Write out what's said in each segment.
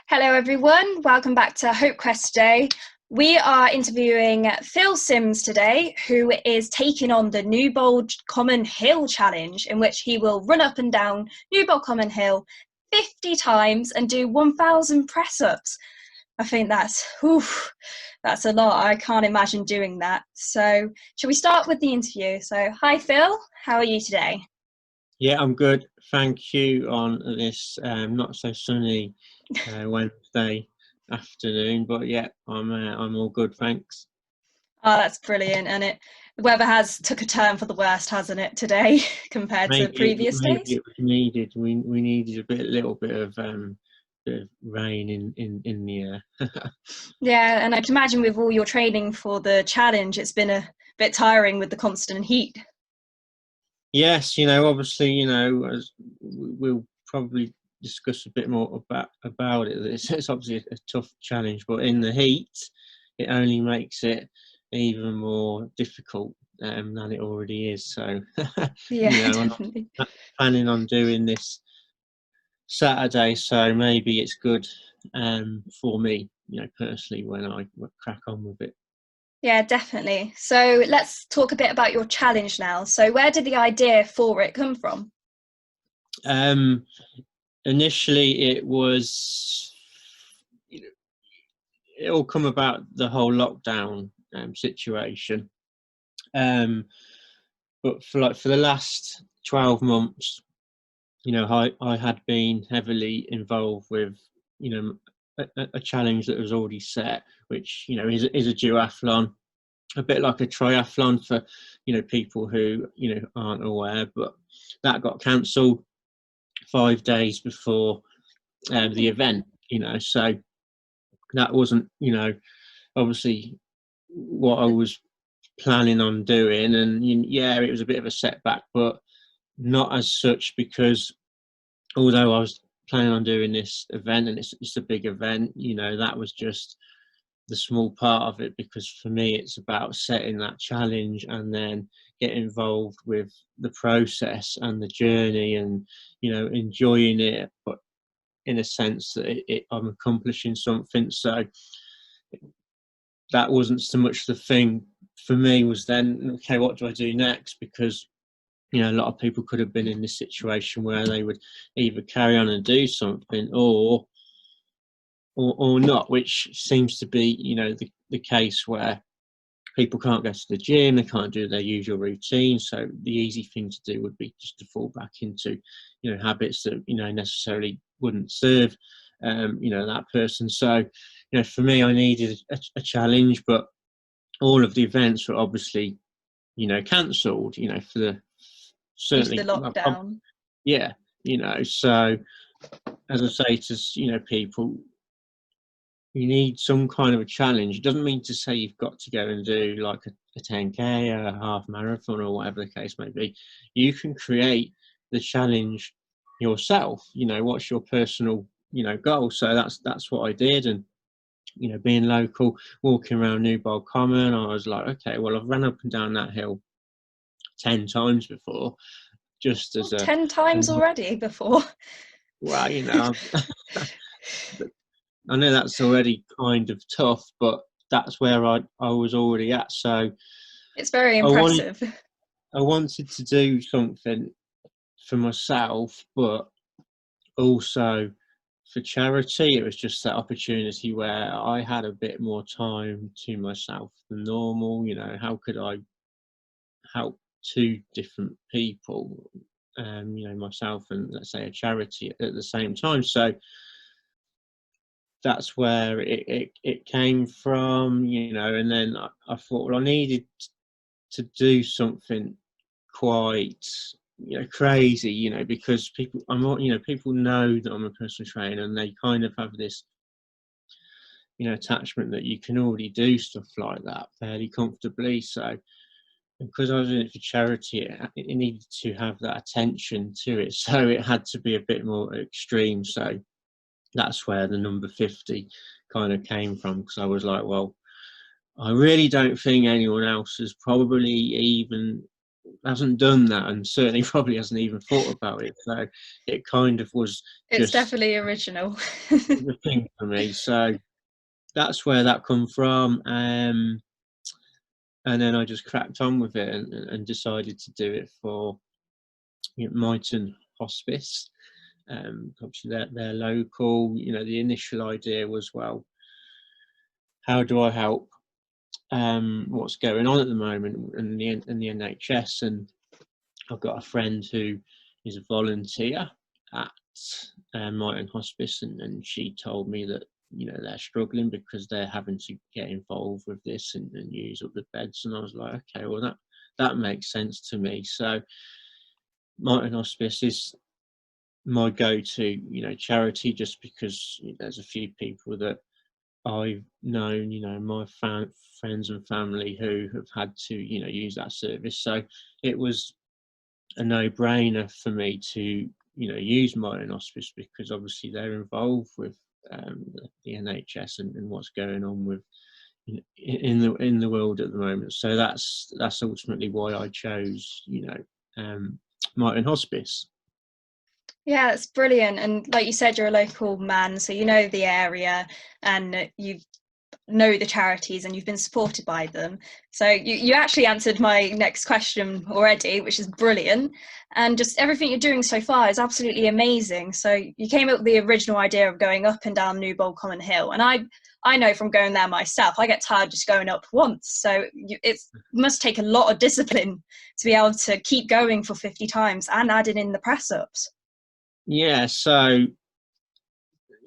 Hello everyone, welcome back to Hope Quest today. We are interviewing Phil Sims today, who is taking on the Newbold Comyn Hill challenge, in which he will run up and down Newbold Comyn Hill 50 times and do 1,000 press-ups. I think that's a lot. I can't imagine doing that. So shall we start with the interview? So hi Phil, how are you today? Yeah, I'm good. Thank you on this not so sunny Wednesday afternoon, but yeah, I'm all good, thanks. Oh, that's brilliant. And the weather has took a turn for the worst, hasn't it, today compared to previous Maybe days? it was needed. We needed little bit of rain in the air. Yeah, and I can imagine with all your training for the challenge, it's been a bit tiring with the constant heat. Yes, obviously, as we'll probably discuss a bit more about it. It's obviously a tough challenge, but in the heat, it only makes it even more difficult than it already is. So, Yeah, I'm definitely. planning on doing this Saturday, so maybe it's good for me, personally, when I crack on with it. Yeah, definitely. So let's talk a bit about your challenge now. So where did the idea for it come from? Um, Initially, it was, it all come about the whole lockdown situation. But for the last 12 months, I had been heavily involved with, a challenge that was already set, which, is a duathlon, a bit like a triathlon for, people who, aren't aware, but that got cancelled 5 days before the event, so that wasn't, obviously what I was planning on doing. And yeah, it was a bit of a setback, but not as such, because although I was planning on doing this event, and it's a big event, that was just the small part of it, because for me it's about setting that challenge and then get involved with the process and the journey, and enjoying it, but in a sense that I'm accomplishing something. So that wasn't so much the thing for me. Was then, okay, what do I do next? Because a lot of people could have been in this situation where they would either carry on and do something, or not, which seems to be the case, where people can't go to the gym, they can't do their usual routine. So the easy thing to do would be just to fall back into habits that necessarily wouldn't serve that person. So for me, I needed a challenge, but all of the events were obviously cancelled, for the Due to the certainly, lockdown. yeah, so as I say to people, you need some kind of a challenge. It doesn't mean to say you've got to go and do like a 10K, a half marathon, or whatever the case may be. You can create the challenge yourself. What's your personal goal? So that's what I did. And being local, walking around Newbold Common, I was like, okay, well, I've run up and down that hill 10 times before, just Oh, as 10 times already before. well, I know that's already kind of tough, but that's where I was already at. So It's very I wanted impressive. I wanted to do something for myself, but also for charity. It was just that opportunity where I had a bit more time to myself than normal. How could I help two different people, myself and, let's say, a charity at the same time? So that's where it came from, and then I thought, well, I needed to do something quite crazy, because people know that I'm a personal trainer, and they kind of have this attachment that you can already do stuff like that fairly comfortably. So because I was in it for charity, it needed to have that attention to it, so it had to be a bit more extreme. So that's where the number 50 kind of came from, because I was like, well, I really don't think anyone else has probably even hasn't done that, and certainly probably hasn't even thought about it. So it kind of was It's just definitely original. the thing for me. So that's where that come from. And then I just cracked on with it, and decided to do it for, you know, Myton Hospice. Obviously they're local. You know, the initial idea was, well, how do I help what's going on at the moment in the NHS? And I've got a friend who is a volunteer at Myton Hospice, and she told me that, you know, they're struggling because they're having to get involved with this and use up the beds. And I was like, okay, well that makes sense to me. So Myton Hospice is my go-to, you know, charity, just because there's a few people that I've known, you know, my friends and family who have had to, you know, use that service. So it was a no-brainer for me to, you know, use Myton Hospice, because obviously they're involved with the NHS and what's going on with, in the world at the moment. So that's ultimately why I chose, you know, Myton Hospice. Yeah, it's brilliant. And like you said, you're a local man, so you know the area, and you know the charities, and you've been supported by them. So you actually answered my next question already, which is brilliant. And just everything you're doing so far is absolutely amazing. So you came up with the original idea of going up and down Newbold Comyn Hill, and I know from going there myself, I get tired just going up once. So it must take a lot of discipline to be able to keep going for 50 times and adding in the press ups. Yeah, so,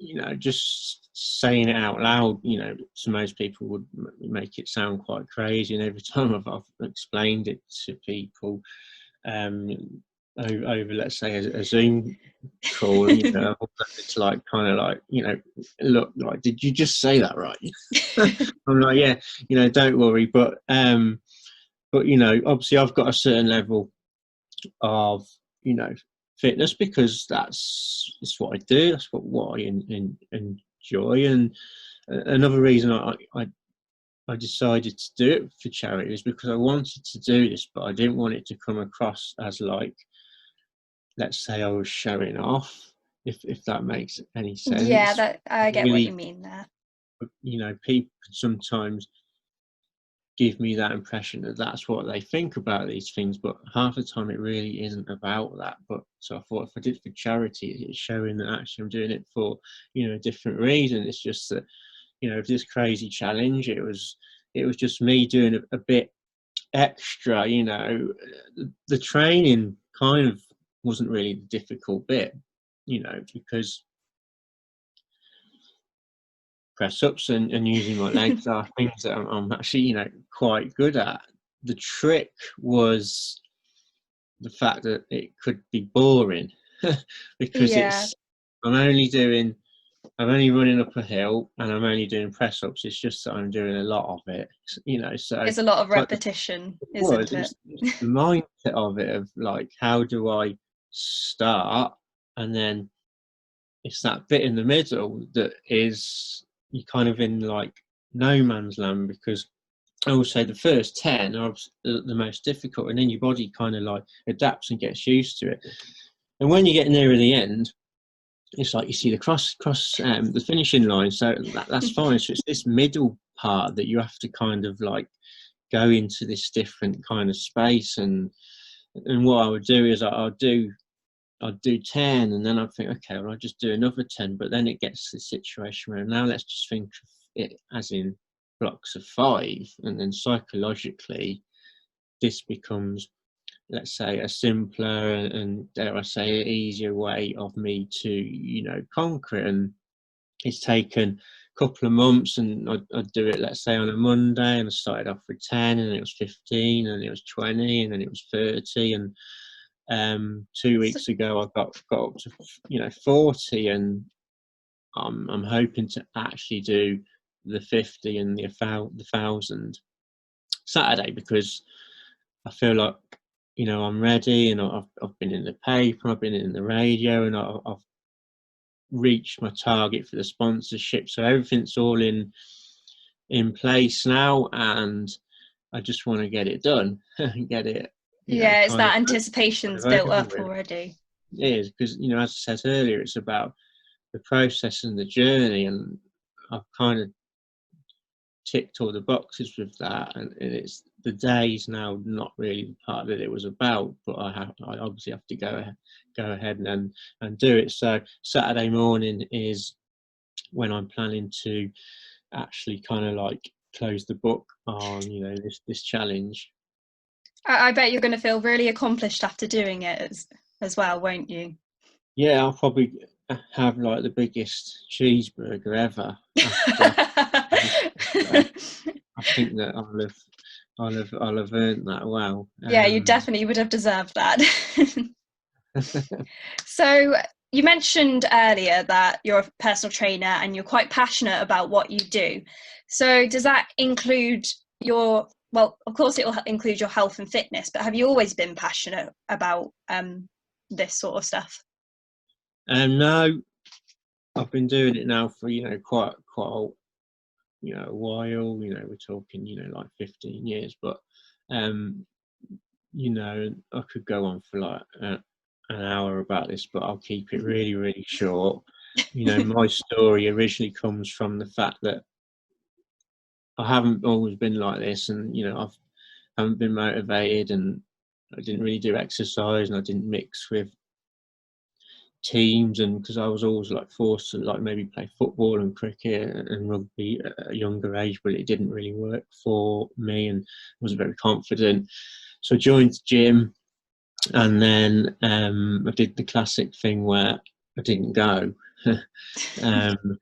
you know, just saying it out loud, you know, to most people would make it sound quite crazy. And every time I've explained it to people, um, over, let's say, a Zoom call, you know, it's like, kind of like, you know, look, like, did you just say that right? I'm like, yeah, you know, don't worry. But you know, obviously I've got a certain level of, you know, fitness, because that's what I do. That's what I enjoy. And another reason I decided to do it for charity is because I wanted to do this, but I didn't want it to come across as like, let's say, I was showing off, if that makes any Yeah, sense. that I get what you Really, mean there. you know, people can sometimes give me that impression that that's what they think about these things, but half the time it really isn't about that. But so I thought, if I did it for charity, it's showing that actually I'm doing it for, you know, a different reason. It's just that, you know, this crazy challenge, it was just me doing a bit extra. You know, the training kind of wasn't really the difficult bit, you know, because press ups and using my legs are things that I'm actually, you know, quite good at. The trick was the fact that it could be boring, because Yeah, it's I'm only doing I'm only running up a hill and I'm only doing press ups. It's just that I'm doing a lot of it, you know. So, it's a lot of but repetition, was isn't it it? was the mindset of it, of like, how do I start, and then it's that bit in the middle that is, you kind of in like no man's land, because I would say the first 10 are the most difficult, and then your body kind of like adapts and gets used to it. And when you get nearer the end, it's like you see the the finishing line. So that's fine. So it's this middle part that you have to kind of like go into this different kind of space. And what I would do is I'd do 10, and then I'd think, okay, well, I'll just do another 10. But then it gets to the situation where now let's just think of it as in blocks of 5. And then psychologically, this becomes, let's say, a simpler and dare I say, easier way of me to, you know, conquer it. And it's taken a couple of months, and I'd do it, let's say, on a Monday, and I started off with 10, and it was 15, and it was 20, and then it was 30. And 2 weeks ago I got up to, you know, 40, and I'm hoping to actually do the 50 and the 1,000 Saturday, because I feel like, you know, I'm ready, and I've been in the paper, I've been in the radio, and I've reached my target for the sponsorship, so everything's all in place now, and I just want to get it done, get it Yeah, it's kind that of anticipation's built over up with. already. It is, because as I said earlier, it's about the process and the journey, and I've kind of ticked all the boxes with that, and it's the days now not really the part that it was about, but I obviously have to go ahead and do it. So Saturday morning is when I'm planning to actually kind of like close the book on this challenge. I bet you're going to feel really accomplished after doing it as well, won't you? Yeah, I'll probably have like the biggest cheeseburger ever after. So I think that I'll have earned that well. Yeah, you definitely would have deserved that. So you mentioned earlier that you're a personal trainer and you're quite passionate about what you do. So does that include your, well, of course it will include your health and fitness, but have you always been passionate about this sort of stuff? No, I've been doing it now for quite a while. We're talking like 15 years, but I could go on for like an hour about this, but I'll keep it really, really short. My story originally comes from the fact that I haven't always been like this, and I haven't been motivated, and I didn't really do exercise, and I didn't mix with teams, and because I was always like forced to like maybe play football and cricket and rugby at a younger age, but it didn't really work for me, and I wasn't very confident. So I joined the gym, and then I did the classic thing where I didn't go. um,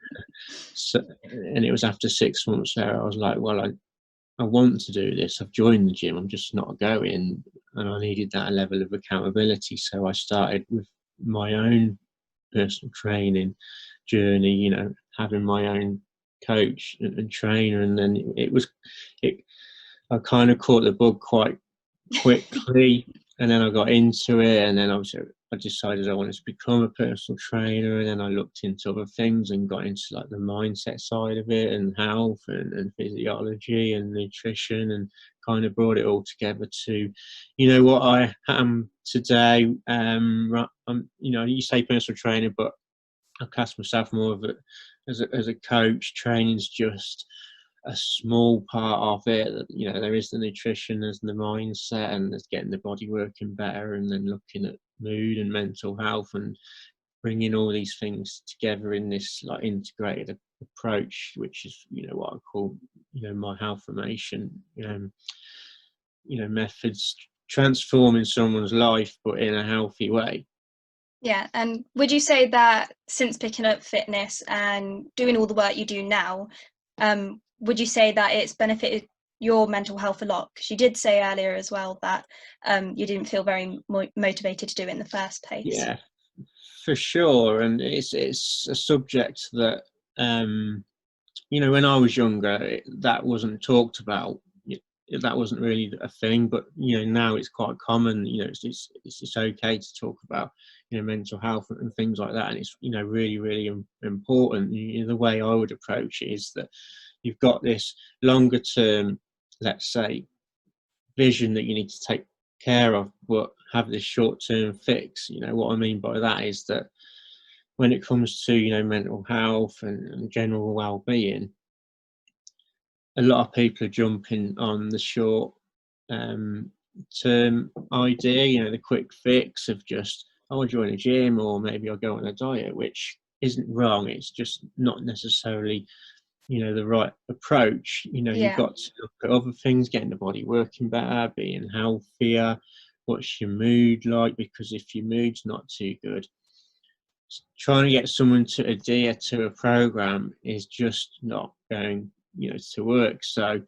so, and it was after 6 months there I was like, well, I want to do this. I've joined the gym, I'm just not going, and I needed that level of accountability. So I started with my own personal training journey, having my own coach and trainer, and then I kind of caught the bug quite quickly, and then I got into it, and then obviously I decided I wanted to become a personal trainer, and then I looked into other things and got into like the mindset side of it, and health and physiology and nutrition, and kind of brought it all together to what I am today. You say personal trainer, but I class myself more of it as a coach. Training's just a small part of it. There is the nutrition, there's the mindset, and there's getting the body working better, and then looking at mood and mental health, and bringing all these things together in this like integrated approach, which is what I call my health formation methods, transforming someone's life but in a healthy way. Yeah, and would you say that since picking up fitness and doing all the work you do now, would you say that it's benefited your mental health a lot? Because you did say earlier as well that you didn't feel very motivated to do it in the first place. Yeah, for sure, and it's a subject that when I was younger, that wasn't talked about. That wasn't really a thing, but now it's quite common. It's okay to talk about mental health and things like that, and it's really, really important. The way I would approach it is that you've got this longer term, let's say, vision that you need to take care of, but have this short term fix. What I mean by that is that when it comes to mental health and general well-being, a lot of people are jumping on the short term idea, the quick fix of just, I'll join a gym, or maybe I'll go on a diet, which isn't wrong. It's just not necessarily the right approach. You've got to look at other things, getting the body working better, being healthier. What's your mood like? Because if your mood's not too good, trying to get someone to adhere to a program is just not going to work. So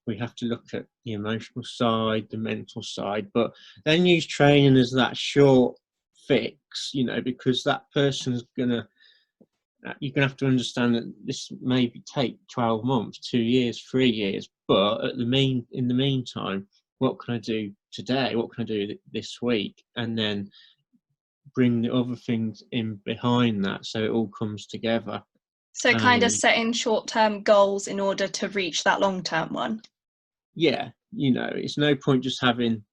we have to look at the emotional side, the mental side, but then use training as that short fix, because that person's gonna, you're gonna have to understand that this maybe take 12 months, 2 years, 3 years, but in the meantime, what can I do today? What can I do this week? And then bring the other things in behind that, so it all comes together. So kind of setting short-term goals in order to reach that long-term one. Yeah, it's no point just having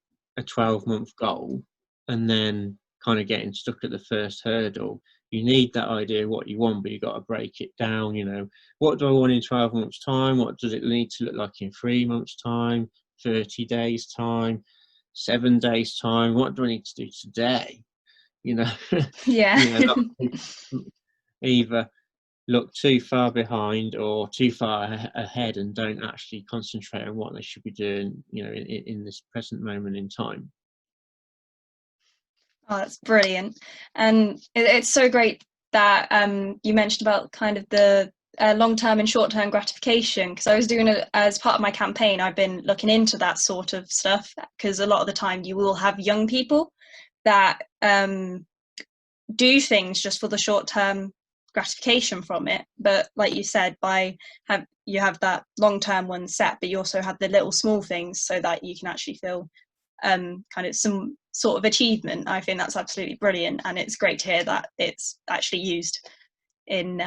a 12-month goal and then kind of getting stuck at the first hurdle. You need that idea of what you want, but you've got to break it down. You know, what do I want in 12 months' time? What does it need to look like in 3 months' time, 30 days' time, 7 days' time? What do I need to do today? You know, Yeah. you know, a lot of people either look too far behind or too far ahead and don't actually concentrate on what they should be doing, you know, in this present moment in time. Oh, that's brilliant. And it's so great that you mentioned about kind of the long-term and short-term gratification, because I was doing it as part of my campaign. I've been looking into that sort of stuff, because a lot of the time you will have young people that do things just for the short-term gratification from it. But like you said, you have that long-term one set, but you also have the little small things so that you can actually feel kind of some sort of achievement. I think that's absolutely brilliant, and it's great to hear that it's actually used in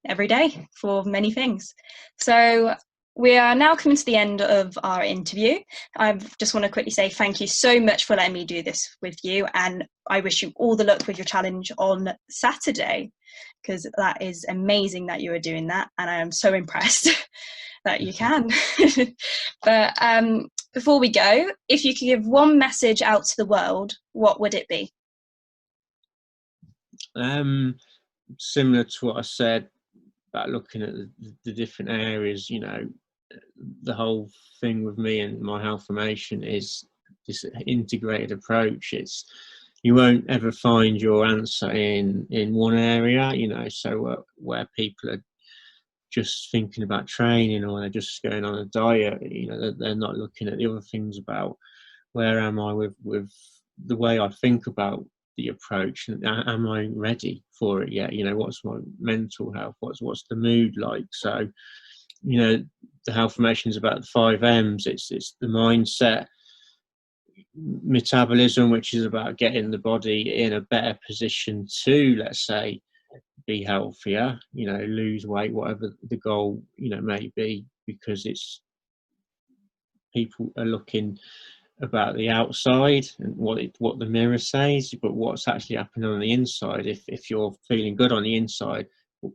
every day for many things. So we are now coming to the end of our interview. I just want to quickly say thank you so much for letting me do this with you, and I wish you all the luck with your challenge on Saturday, because that is amazing that you are doing that, and I am so impressed that you can. But before we go, if you could give one message out to the world, what would it be? Similar to what I said about looking at the different areas, you know, the whole thing with me and my health formation is this integrated approach. It's, you won't ever find your answer in one area, you know. So where people are just thinking about training, or they're just going on a diet, you know, they're not looking at the other things about where am I with the way I think about the approach, and am I ready for it yet? You know, what's my mental health? What's the mood like? So, you know, the health formation is about the 5 M's. It's the mindset, metabolism, which is about getting the body in a better position to, let's say, be healthier, you know, lose weight, whatever the goal, you know, may be, because it's, people are looking about the outside and what the mirror says, but what's actually happening on the inside. If you're feeling good on the inside,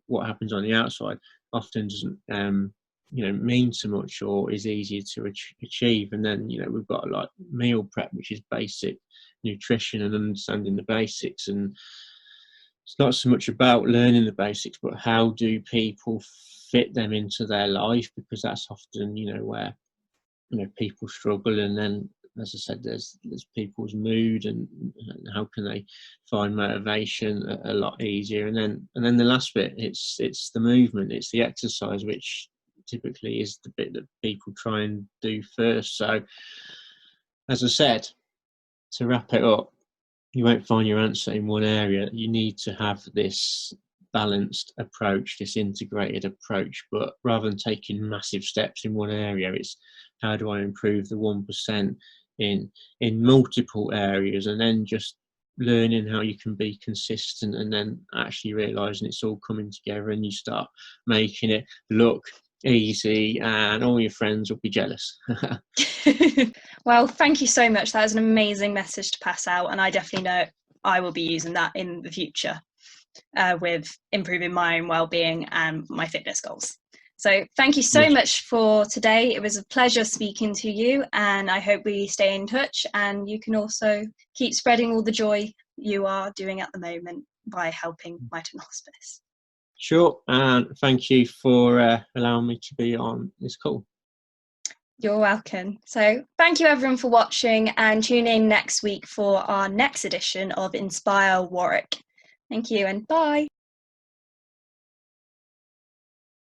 what happens on the outside often doesn't you know, mean so much, or is easier to achieve. And then, you know, we've got like meal prep, which is basic nutrition and understanding the basics. And it's not so much about learning the basics, but how do people fit them into their life, because that's often, you know, where, you know, people struggle. And then, as I said, there's people's mood, and how can they find motivation a lot easier. And then the last bit, it's the movement, it's the exercise, which typically is the bit that people try and do first. So, as I said, to wrap it up, you won't find your answer in one area. You need to have this balanced approach, this integrated approach. But rather than taking massive steps in one area, it's how do I improve the 1% in multiple areas, and then just learning how you can be consistent, and then actually realizing it's all coming together, and you start making it look easy, and all your friends will be jealous. Well, thank you so much. That is an amazing message to pass out, and I definitely know I will be using that in the future with improving my own well-being and my fitness goals. So thank you so much for today. It was a pleasure speaking to you, and I hope we stay in touch, and you can also keep spreading all the joy you are doing at the moment by helping Myton Hospice. Sure, and thank you for allowing me to be on this call. You're welcome. So thank you everyone for watching, and tune in next week for our next edition of Inspire Warwick. Thank you, and bye.